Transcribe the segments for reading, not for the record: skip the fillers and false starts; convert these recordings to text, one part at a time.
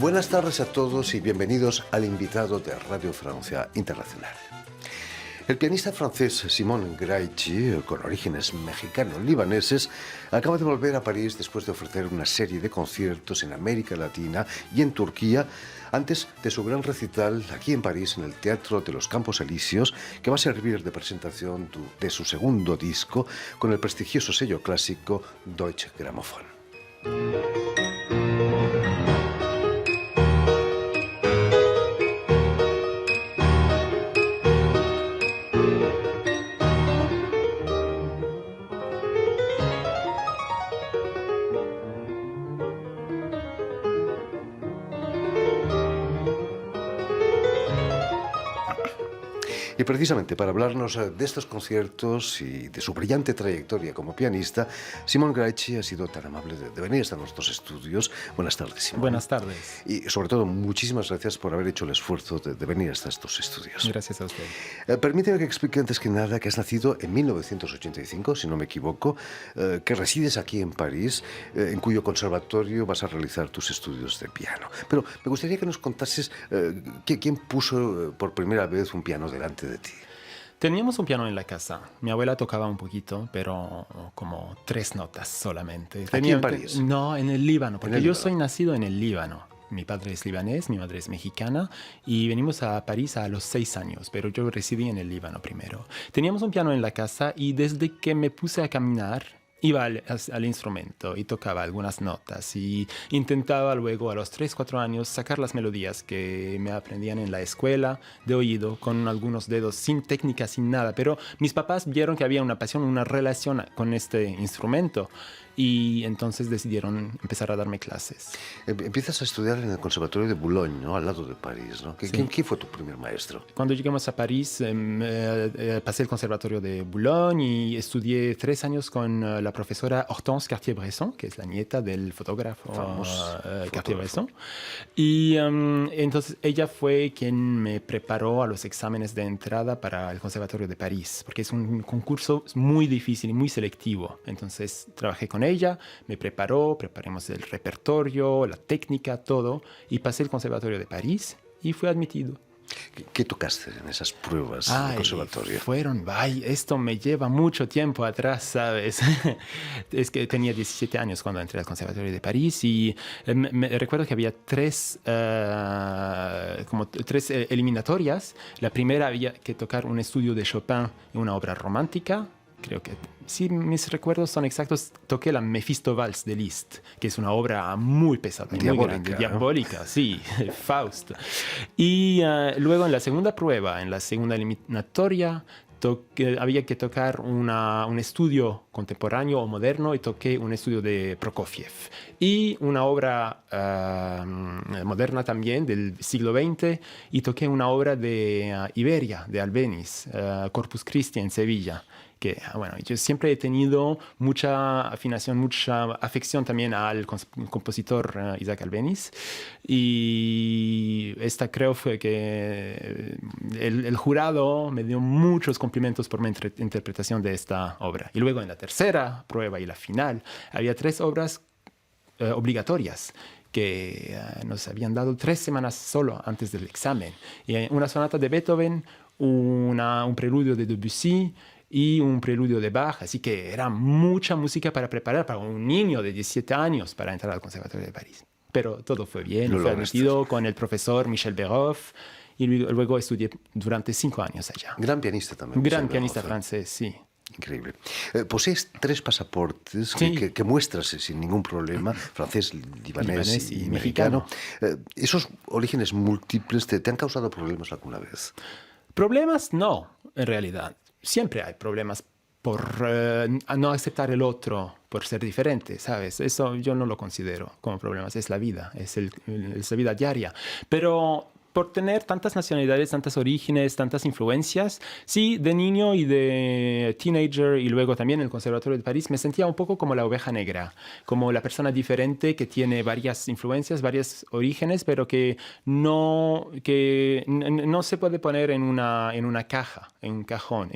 Buenas tardes a todos y bienvenidos al invitado de Radio Francia Internacional. El pianista francés Simon Graichi, con orígenes mexicano-libaneses, acaba de volver a París después de ofrecer una serie de conciertos en América Latina y en Turquía, antes de su gran recital aquí en París, en el Teatro de los Campos Elíseos, que va a servir de presentación de su segundo disco con el prestigioso sello clásico Deutsche Grammophon. Y precisamente para hablarnos de estos conciertos y de su brillante trayectoria como pianista, Simon Graichi ha sido tan amable de venir hasta nuestros estudios. Buenas tardes, Simon. Buenas tardes. Y sobre todo, muchísimas gracias por haber hecho el esfuerzo de venir hasta estos estudios. Gracias a usted. Permíteme que explique antes que nada que has nacido en 1985, si no me equivoco, que resides aquí en París, en cuyo conservatorio vas a realizar tus estudios de piano. Pero me gustaría que nos contases quién puso por primera vez un piano delante de ti. Teníamos un piano en la casa. Mi abuela tocaba un poquito, pero como 3 notas solamente. ¿Aquí en París? No, en el Líbano, porque yo soy nacido en el Líbano. Mi padre es libanés, mi madre es mexicana y venimos a París a los 6 años, pero yo residí en el Líbano primero. Teníamos un piano en la casa y desde que me puse a caminar, iba al instrumento y tocaba algunas notas y intentaba luego a los 3, 4 años sacar las melodías que me aprendían en la escuela de oído con algunos dedos, sin técnica, sin nada. Pero mis papás vieron que había una pasión, una relación con este instrumento y entonces decidieron empezar a darme clases. Empiezas a estudiar en el Conservatorio de Boulogne, ¿no? Al lado de París, ¿no? Sí. ¿Quién fue tu primer maestro? Cuando llegamos a París, pasé el Conservatorio de Boulogne y estudié 3 años con la profesora Hortense Cartier-Bresson, que es la nieta del fotógrafo Cartier-Bresson. Y entonces ella fue quien me preparó a los exámenes de entrada para el Conservatorio de París, porque es un concurso muy difícil y muy selectivo. Entonces trabajé con ella, me preparamos el repertorio, la técnica, todo, y pasé el Conservatorio de París y fui admitido. ¿Qué tocaste en esas pruebas del conservatorio? Esto me lleva mucho tiempo atrás, ¿sabes? Es que tenía 17 años cuando entré al Conservatorio de París y me recuerdo que había 3 eliminatorias. La primera había que tocar un estudio de Chopin y una obra romántica. Creo que, si mis recuerdos son exactos, toqué la Mephisto Vals de Liszt, que es una obra muy pesada, muy grande, diabólica, sí, Faust. Y luego en la segunda prueba, en la segunda eliminatoria, había que tocar un estudio contemporáneo o moderno y toqué un estudio de Prokofiev. Y una obra moderna también del siglo XX y toqué una obra de Iberia, de Albéniz, Corpus Christi en Sevilla. Que, bueno, yo siempre he tenido mucha afinación, mucha afección también al compositor Isaac Albéniz. Y esta creo fue que el jurado me dio muchos cumplimentos por mi interpretación de esta obra. Y luego en la tercera prueba y la final había 3 obras obligatorias que nos habían dado 3 semanas solo antes del examen. Y una sonata de Beethoven, un preludio de Debussy y un preludio de Bach, así que era mucha música para preparar para un niño de 17 años para entrar al Conservatorio de París. Pero todo fue bien, fue admitido con el profesor Michel Beroff y luego estudié durante 5 años allá. Gran pianista también. Gran pianista francés, sí. Increíble. Posees 3 pasaportes que muestras sin ningún problema, francés, libanés y mexicano. ¿Esos orígenes múltiples te han causado problemas alguna vez? Problemas no, en realidad. Siempre hay problemas por no aceptar el otro, por ser diferente, ¿sabes? Eso yo no lo considero como problemas, es la vida, es la vida diaria. Pero por tener tantas nacionalidades, tantos orígenes, tantas influencias, sí, de niño y de teenager y luego también en el Conservatorio de París, me sentía un poco como la oveja negra, como la persona diferente que tiene varias influencias, varios orígenes, pero que no se puede poner en una caja, en un cajón.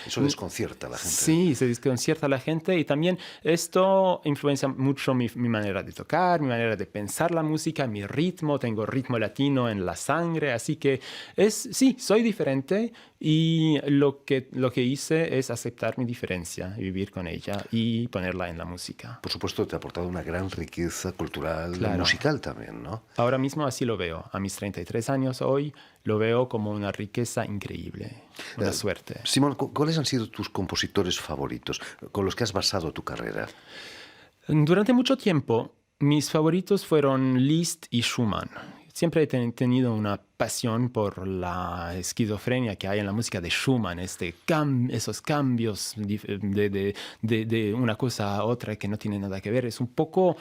Eso desconcierta a la gente. Sí, se desconcierta a la gente y también esto influencia mucho mi manera de tocar, mi manera de pensar la música, mi ritmo, tengo ritmo latino en la sangre, así que sí, soy diferente y lo que hice es aceptar mi diferencia y vivir con ella y ponerla en la música. Por supuesto, te ha aportado una gran riqueza cultural, Claro. musical también, ¿no? Ahora mismo así lo veo, a mis 33 años hoy lo veo como una riqueza increíble, una suerte. Simón, ¿cuáles han sido tus compositores favoritos con los que has basado tu carrera? Durante mucho tiempo, mis favoritos fueron Liszt y Schumann. Siempre he tenido una pasión por la esquizofrenia que hay en la música de Schumann, esos cambios de una cosa a otra que no tienen nada que ver. Es un poco...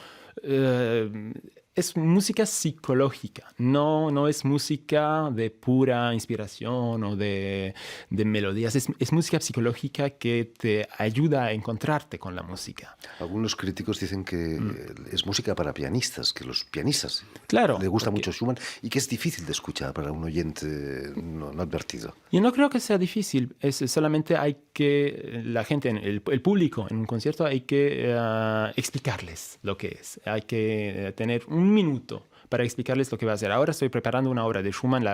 es música psicológica, no es música de pura inspiración o de melodías, es música psicológica que te ayuda a encontrarte con la música. Algunos críticos dicen que es música para pianistas, que los pianistas Claro, les gusta mucho Schumann y que es difícil de escuchar para un oyente no advertido. Yo no creo que sea difícil, solamente hay que, la gente, el público en un concierto hay que explicarles lo que es, hay que tener un minuto para explicarles lo que va a hacer. Ahora estoy preparando una obra de Schumann,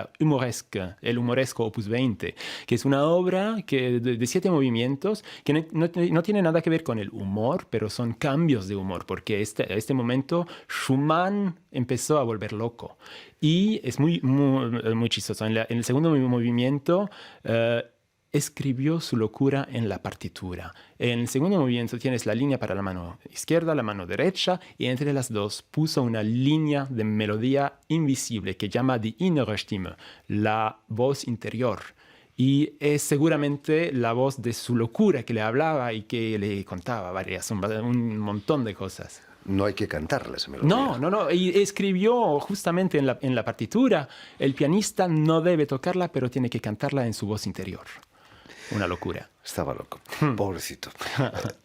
el Humoresco Opus 20, que es una obra de 7 movimientos que no tiene nada que ver con el humor, pero son cambios de humor, porque a este momento Schumann empezó a volver loco. Y es muy, muy, muy chistoso. En el segundo movimiento... escribió su locura en la partitura. En el segundo movimiento tienes la línea para la mano izquierda, la mano derecha, y entre las dos puso una línea de melodía invisible que llama die innere Stimme, la voz interior. Y es seguramente la voz de su locura que le hablaba y que le contaba un montón de cosas. No hay que cantarla esa melodía. No. Y escribió justamente en la partitura, el pianista no debe tocarla, pero tiene que cantarla en su voz interior. Una locura. Estaba loco. Pobrecito.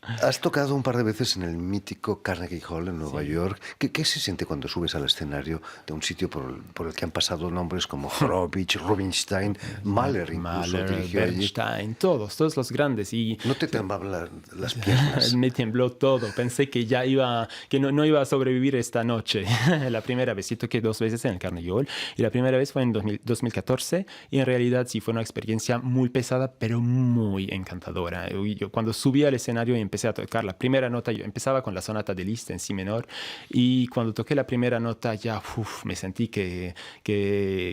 Has tocado un par de veces en el mítico Carnegie Hall en Nueva York. ¿Qué se siente cuando subes al escenario de un sitio por el que han pasado nombres como Horowitz, Rubinstein, Mahler incluso dirigió allí? Bernstein, todos los grandes. Y ¿No te temblaban las piernas? me tembló todo. Pensé que no iba a sobrevivir esta noche. La primera vez, sí toqué 2 veces en el Carnegie Hall. Y la primera vez fue en 2014. Y en realidad sí fue una experiencia muy pesada, pero muy encantadora. Yo cuando subí al escenario y empecé a tocar la primera nota, yo empezaba con la sonata de Liszt en si menor, y cuando toqué la primera nota ya me sentí que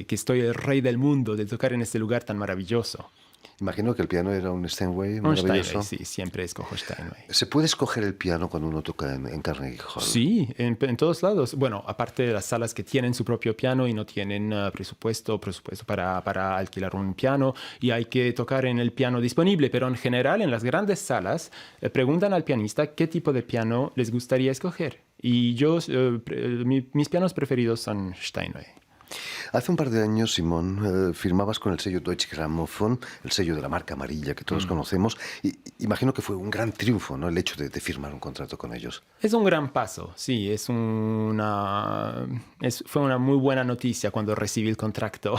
estoy el rey del mundo de tocar en este lugar tan maravilloso. Imagino que el piano era un Steinway maravilloso. Steinway, sí, siempre escojo Steinway. ¿Se puede escoger el piano cuando uno toca en Carnegie Hall? Sí, en todos lados. Bueno, aparte de las salas que tienen su propio piano y no tienen presupuesto para alquilar un piano y hay que tocar en el piano disponible, pero en general en las grandes salas preguntan al pianista qué tipo de piano les gustaría escoger. Y mis pianos preferidos son Steinway. Hace un par de años, Simón, firmabas con el sello Deutsche Grammophon, el sello de la marca amarilla que todos conocemos. Y imagino que fue un gran triunfo, ¿no?, el hecho de firmar un contrato con ellos. Es un gran paso, sí. Fue una muy buena noticia cuando recibí el contrato.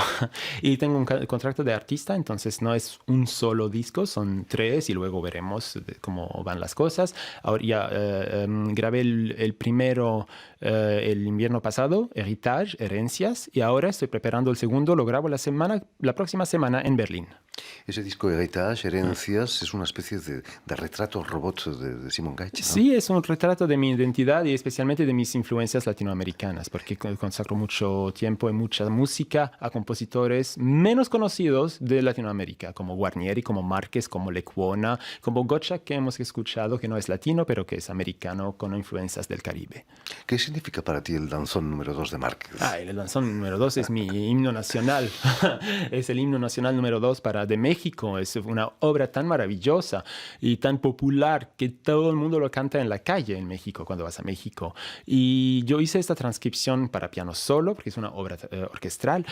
Y tengo un contrato de artista, entonces no es un solo disco, son 3 y luego veremos cómo van las cosas. Ahora ya grabé el primero el invierno pasado, Heritage, Herencias, y ahora estoy preparando el segundo, lo grabo la próxima semana en Berlín. Ese disco Heritage, Herencias, es una especie de retrato robot de Simon Gaich, ¿no? Sí, es un retrato de mi identidad y especialmente de mis influencias latinoamericanas, porque consagro mucho tiempo y mucha música a compositores menos conocidos de Latinoamérica, como Guarnieri, como Márquez, como Lecuona, como Gottschalk, que hemos escuchado, que no es latino, pero que es americano con influencias del Caribe. ¿Qué significa para ti el danzón número 2 de Márquez? El danzón número 2 es mi himno nacional. Es el himno nacional número 2 de México. Es una obra tan maravillosa y tan popular que todo el mundo lo canta en la calle en México cuando vas a México. Y yo hice esta transcripción para piano solo, porque es una obra orquestral,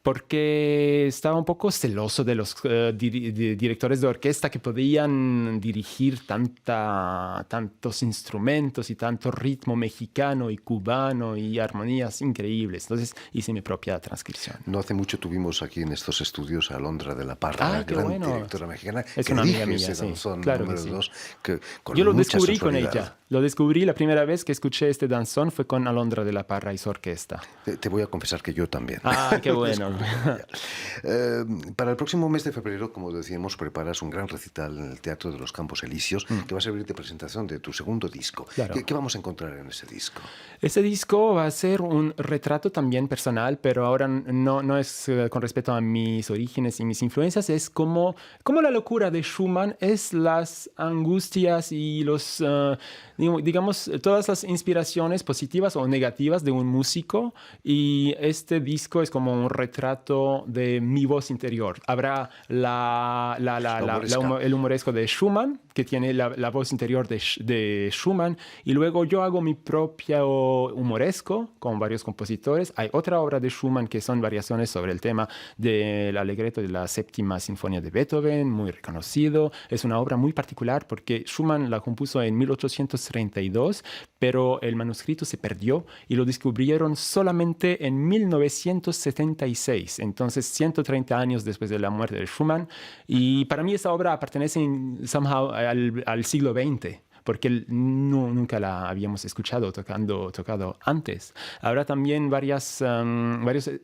porque estaba un poco celoso de los directores de orquesta que podían dirigir tantos instrumentos y tanto ritmo mexicano y cubano y armonías increíbles. Entonces hice mi propia transcripción. No hace mucho tuvimos aquí en estos estudios a Alondra de la Parra, la gran directora mexicana. Es una amiga mía, ese danzón claro número que sí. 2, que con yo lo mucha descubrí con sensualidad. ella. Lo descubrí la primera vez que escuché este danzón fue con Alondra de la Parra y su orquesta. Te voy a confesar que yo también. Ah, qué bueno. Para el próximo mes de febrero, como decíamos, preparas un gran recital en el Teatro de los Campos Elíseos que va a servir de presentación de tu segundo disco. Claro. ¿Qué vamos a encontrar en ese disco? Este disco va a ser un retrato también personal, pero ahora no es con respecto a mis orígenes y mis influencias, es como la locura de Schumann es las angustias y los, digamos, todas las inspiraciones positivas o negativas de un músico, y este disco es como un retrato de mi voz interior. Habrá el humoresco de Schumann, que tiene la voz interior de Schumann, y luego yo hago mi propio humoresco con varios compositores. Hay otra obra de Schumann que son variaciones sobre el tema del Allegretto de la Séptima Sinfonía de Beethoven, muy reconocido. Es una obra muy particular porque Schumann la compuso en 1832, pero el manuscrito se perdió y lo descubrieron solamente en 1976, entonces 130 años después de la muerte de Schumann. Y para mí esa obra pertenece somehow al siglo XX, porque nunca la habíamos escuchado tocado antes. Habrá también varios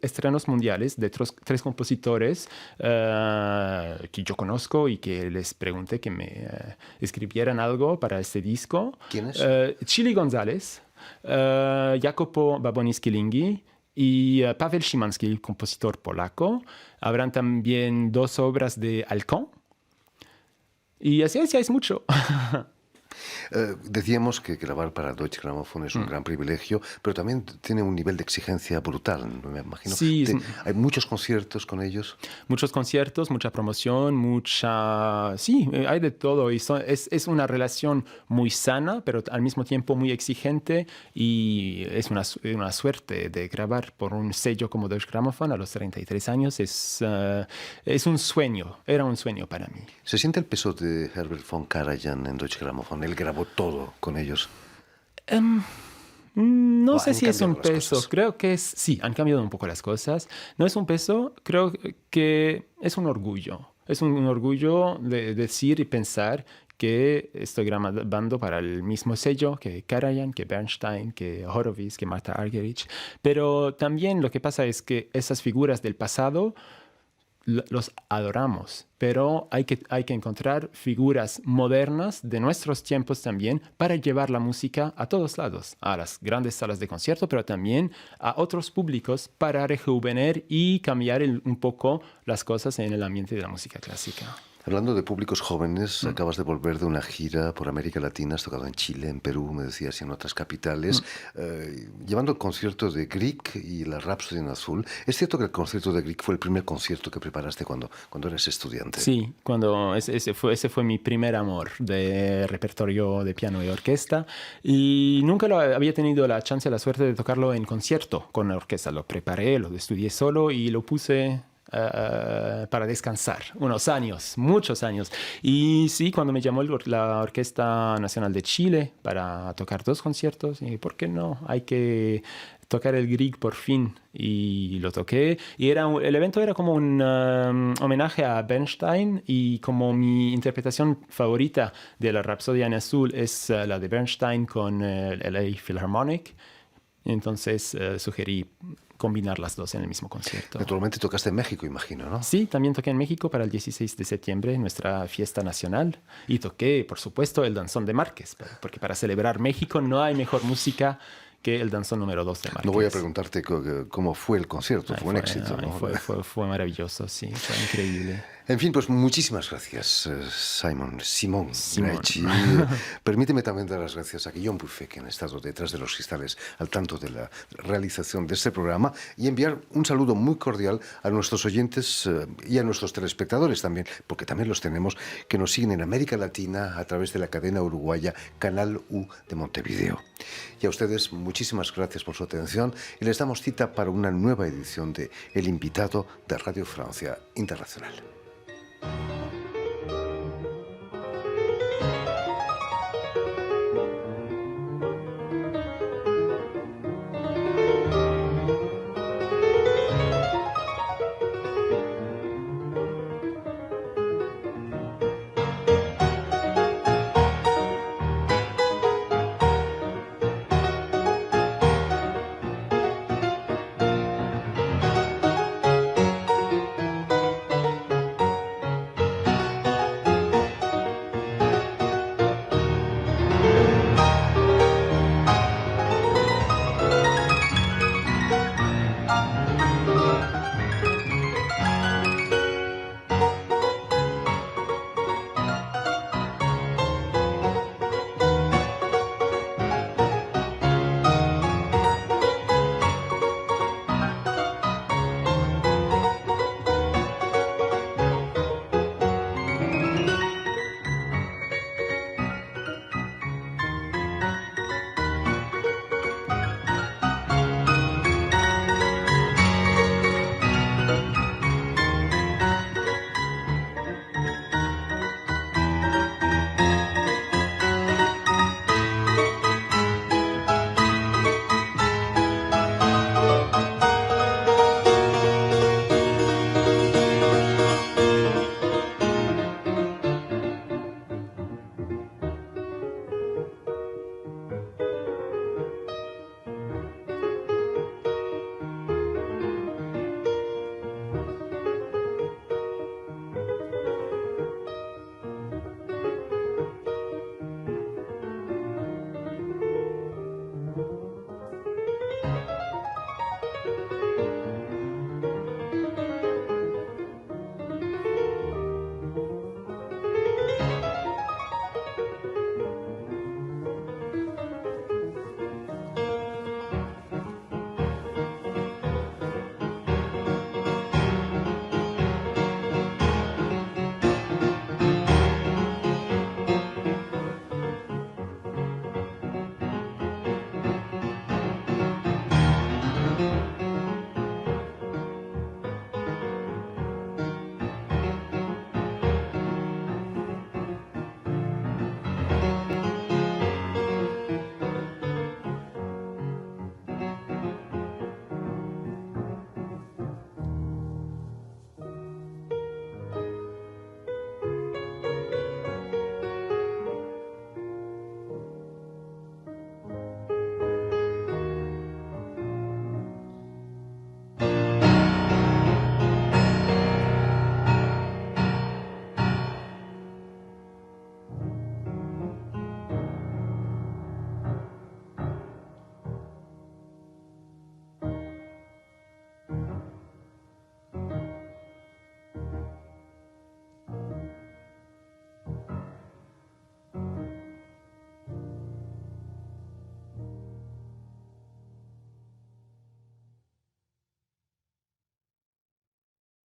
estrenos mundiales de tres compositores que yo conozco y que les pregunté que me escribieran algo para este disco. ¿Quiénes? Chili González, Jacopo Baboni-Skilinghi y Paweł Szymanski, el compositor polaco. Habrán también 2 obras de Alcón. Y así es mucho. Decíamos que grabar para Deutsche Grammophon es un gran privilegio, pero también tiene un nivel de exigencia brutal, me imagino. Sí, ¿Hay muchos conciertos con ellos? Muchos conciertos, mucha promoción, Sí, hay de todo. Y es una relación muy sana, pero al mismo tiempo muy exigente. Y es una suerte de grabar por un sello como Deutsche Grammophon a los 33 años. Es un sueño, era un sueño para mí. ¿Se siente el peso de Herbert von Karajan en Deutsche Grammophon? Él grabó todo con ellos. No sé si es un peso. Creo que sí, han cambiado un poco las cosas. No es un peso, creo que es un orgullo. Es un orgullo de decir y pensar que estoy grabando para el mismo sello que Karajan, que Bernstein, que Horowitz, que Martha Argerich. Pero también lo que pasa es que esas figuras del pasado los adoramos, pero hay que encontrar figuras modernas de nuestros tiempos también para llevar la música a todos lados, a las grandes salas de concierto, pero también a otros públicos para rejuvenecer y cambiar un poco las cosas en el ambiente de la música clásica. Hablando de públicos jóvenes, acabas de volver de una gira por América Latina, has tocado en Chile, en Perú, me decías, y en otras capitales, llevando el concierto de Grieg y la Rhapsody en Azul. ¿Es cierto que el concierto de Grieg fue el primer concierto que preparaste cuando eras estudiante? Sí, ese fue mi primer amor de repertorio de piano y orquesta, y nunca había tenido la suerte de tocarlo en concierto con la orquesta. Lo preparé, lo estudié solo y lo puse para descansar unos años, muchos años. Y sí, cuando me llamó la Orquesta Nacional de Chile para tocar 2 conciertos, y ¿por qué no? Hay que tocar el Grieg por fin. Y lo toqué. Y el evento era como un homenaje a Bernstein, y como mi interpretación favorita de la Rapsodia en Azul es la de Bernstein con el LA Philharmonic. Entonces sugerí combinar las dos en el mismo concierto. Naturalmente tocaste en México, imagino, ¿no? Sí, también toqué en México para el 16 de septiembre, nuestra fiesta nacional. Y toqué, por supuesto, el danzón de Márquez, porque para celebrar México no hay mejor música que el danzón número 2 de Márquez. No voy a preguntarte cómo fue el concierto, fue un éxito, ¿no? Fue maravilloso, sí, fue increíble. En fin, pues muchísimas gracias, Simon Graichi. Permíteme también dar las gracias a Guillaume Buffet, que han estado detrás de los cristales al tanto de la realización de este programa, y enviar un saludo muy cordial a nuestros oyentes y a nuestros telespectadores también, porque también los tenemos, que nos siguen en América Latina a través de la cadena uruguaya Canal U de Montevideo. Y a ustedes muchísimas gracias por su atención y les damos cita para una nueva edición de El Invitado de Radio Francia Internacional.